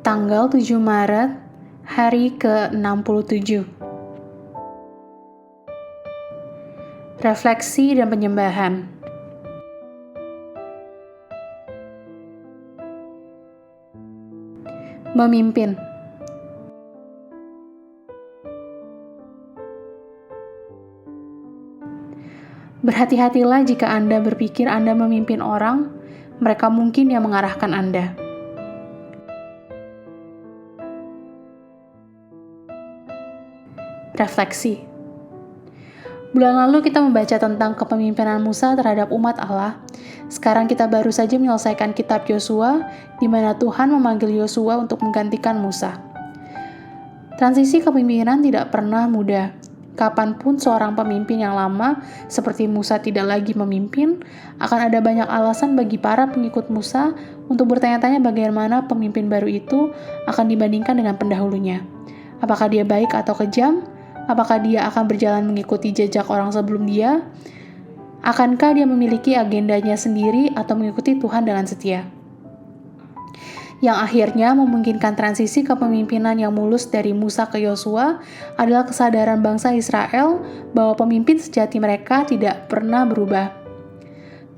Tanggal 7 Maret, hari ke-67. Refleksi dan penyembahan. Memimpin. Berhati-hatilah jika Anda berpikir Anda memimpin orang, mereka mungkin yang mengarahkan Anda. Refleksi. Bulan lalu kita membaca tentang kepemimpinan Musa terhadap umat Allah. Sekarang kita baru saja menyelesaikan kitab Yosua, di mana Tuhan memanggil Yosua untuk menggantikan Musa. Transisi kepemimpinan tidak pernah mudah. Kapanpun seorang pemimpin yang lama, seperti Musa tidak lagi memimpin, akan ada banyak alasan bagi para pengikut Musa untuk bertanya-tanya bagaimana pemimpin baru itu akan dibandingkan dengan pendahulunya. Apakah dia baik atau kejam? Apakah dia akan berjalan mengikuti jejak orang sebelum dia? Akankah dia memiliki agendanya sendiri atau mengikuti Tuhan dengan setia? Yang akhirnya memungkinkan transisi kepemimpinan yang mulus dari Musa ke Yosua adalah kesadaran bangsa Israel bahwa pemimpin sejati mereka tidak pernah berubah.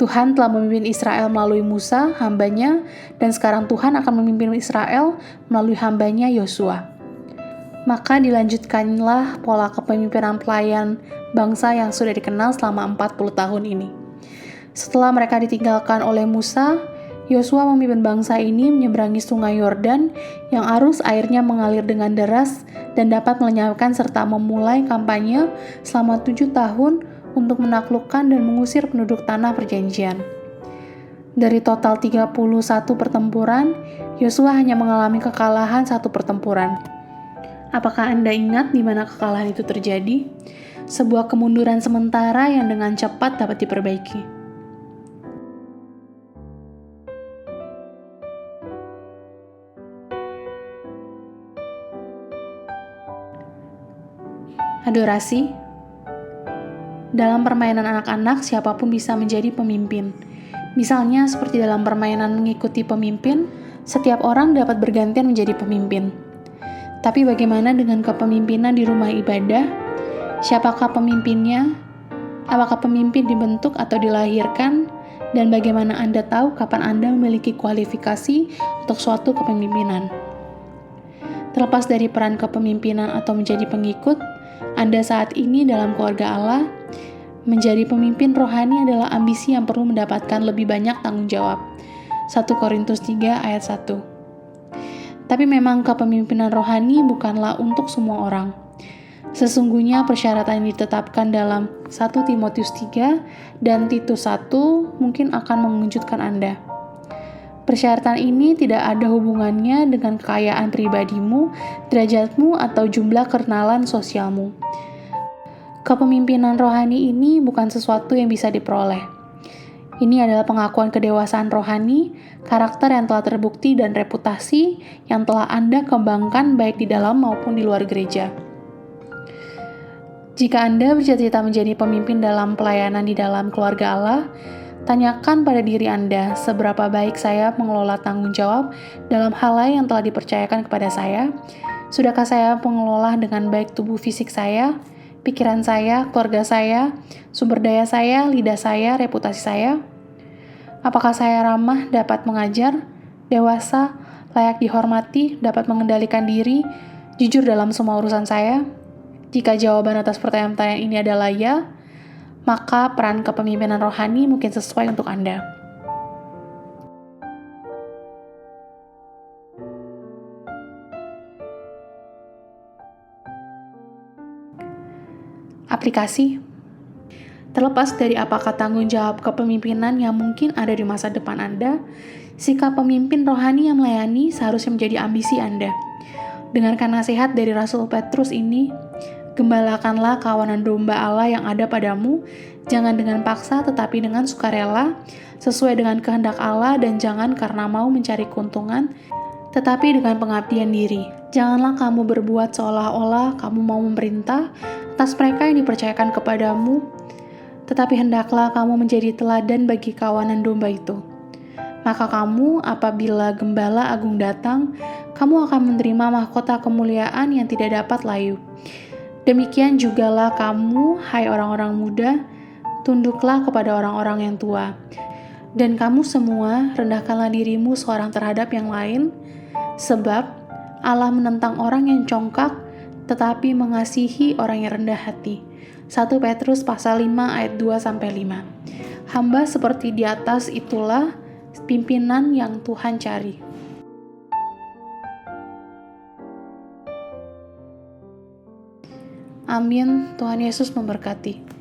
Tuhan telah memimpin Israel melalui Musa, hambanya, dan sekarang Tuhan akan memimpin Israel melalui hambanya Yosua. Maka dilanjutkanlah pola kepemimpinan pelayan bangsa yang sudah dikenal selama 40 tahun ini. Setelah mereka ditinggalkan oleh Musa, Yosua memimpin bangsa ini menyeberangi sungai Yordan yang arus airnya mengalir dengan deras dan dapat melenyapkan serta memulai kampanye selama 7 tahun untuk menaklukkan dan mengusir penduduk tanah perjanjian. Dari total 31 pertempuran, Yosua hanya mengalami kekalahan 1 pertempuran. Apakah Anda ingat di mana kekalahan itu terjadi? Sebuah kemunduran sementara yang dengan cepat dapat diperbaiki. Adorasi. Dalam permainan anak-anak, siapapun bisa menjadi pemimpin. Misalnya, seperti dalam permainan mengikuti pemimpin, setiap orang dapat bergantian menjadi pemimpin. Tapi bagaimana dengan kepemimpinan di rumah ibadah? Siapakah pemimpinnya? Apakah pemimpin dibentuk atau dilahirkan? Dan bagaimana Anda tahu kapan Anda memiliki kualifikasi untuk suatu kepemimpinan? Terlepas dari peran kepemimpinan atau menjadi pengikut, Anda saat ini dalam keluarga Allah, menjadi pemimpin rohani adalah ambisi yang perlu mendapatkan lebih banyak tanggung jawab. 1 Korintus 3 ayat 1. Tapi memang kepemimpinan rohani bukanlah untuk semua orang. Sesungguhnya persyaratan yang ditetapkan dalam 1 Timotius 3 dan Titus 1 mungkin akan mengejutkan Anda. Persyaratan ini tidak ada hubungannya dengan kekayaan pribadimu, derajatmu, atau jumlah kenalan sosialmu. Kepemimpinan rohani ini bukan sesuatu yang bisa diperoleh. Ini adalah pengakuan kedewasaan rohani, karakter yang telah terbukti, dan reputasi yang telah Anda kembangkan baik di dalam maupun di luar gereja. Jika Anda bercita-cita menjadi pemimpin dalam pelayanan di dalam keluarga Allah, tanyakan pada diri Anda, seberapa baik saya mengelola tanggung jawab dalam hal lain yang telah dipercayakan kepada saya? Sudahkah saya mengelola dengan baik tubuh fisik saya, pikiran saya, keluarga saya, sumber daya saya, lidah saya, reputasi saya? Apakah saya ramah, dapat mengajar, dewasa, layak dihormati, dapat mengendalikan diri, jujur dalam semua urusan saya? Jika jawaban atas pertanyaan-pertanyaan ini adalah ya, maka peran kepemimpinan rohani mungkin sesuai untuk Anda. Aplikasi. Terlepas dari apakah tanggung jawab kepemimpinan yang mungkin ada di masa depan Anda, sikap pemimpin rohani yang melayani seharusnya menjadi ambisi Anda. Dengarkan nasihat dari Rasul Petrus ini, gembalakanlah kawanan domba Allah yang ada padamu, jangan dengan paksa tetapi dengan sukarela, sesuai dengan kehendak Allah, dan jangan karena mau mencari keuntungan, tetapi dengan pengabdian diri. Janganlah kamu berbuat seolah-olah kamu mau memerintah atas mereka yang dipercayakan kepadamu, tetapi hendaklah kamu menjadi teladan bagi kawanan domba itu. Maka kamu, apabila Gembala Agung datang, kamu akan menerima mahkota kemuliaan yang tidak dapat layu. Demikian jugalah kamu, hai orang-orang muda, tunduklah kepada orang-orang yang tua. Dan kamu semua, rendahkanlah dirimu seorang terhadap yang lain, sebab Allah menentang orang yang congkak, tetapi mengasihi orang yang rendah hati. 1 Petrus pasal 5 ayat 2-5. Hamba seperti di atas itulah pimpinan yang Tuhan cari. Amin. Tuhan Yesus memberkati.